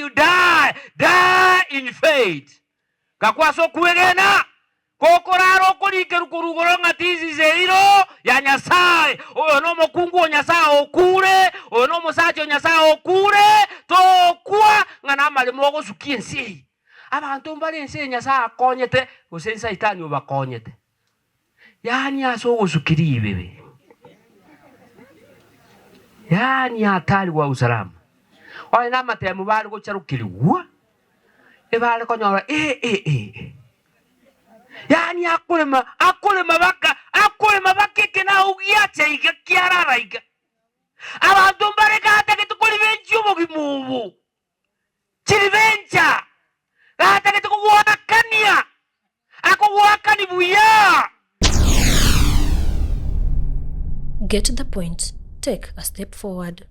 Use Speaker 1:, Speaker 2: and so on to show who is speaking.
Speaker 1: you die in faith. Kakwaso kuegena kokoraro kulikeru kurugoronga tizi zeiro ya Nyasaye. Oyo no mokungu o Nyasaye okure, oyo no mosacho o Nyasaye okure, to kwa ngana malimo gosukie nsi. Abantu mbali nsi Nyasaye akonyete, osensa itani obakonyete. Yani aso gosukiri bebe. Yani hatari wa usalama. Oyo na matemu bali gocharukiri wa. Ebale konyora yani akule mabake na ugiache ikiarara ika. Abantu mbareka hata kitukuli venchi ubogimubu. Chilivencha. Hata kitukuwakania. Ako wakani buya.
Speaker 2: Get the point. Take a step forward.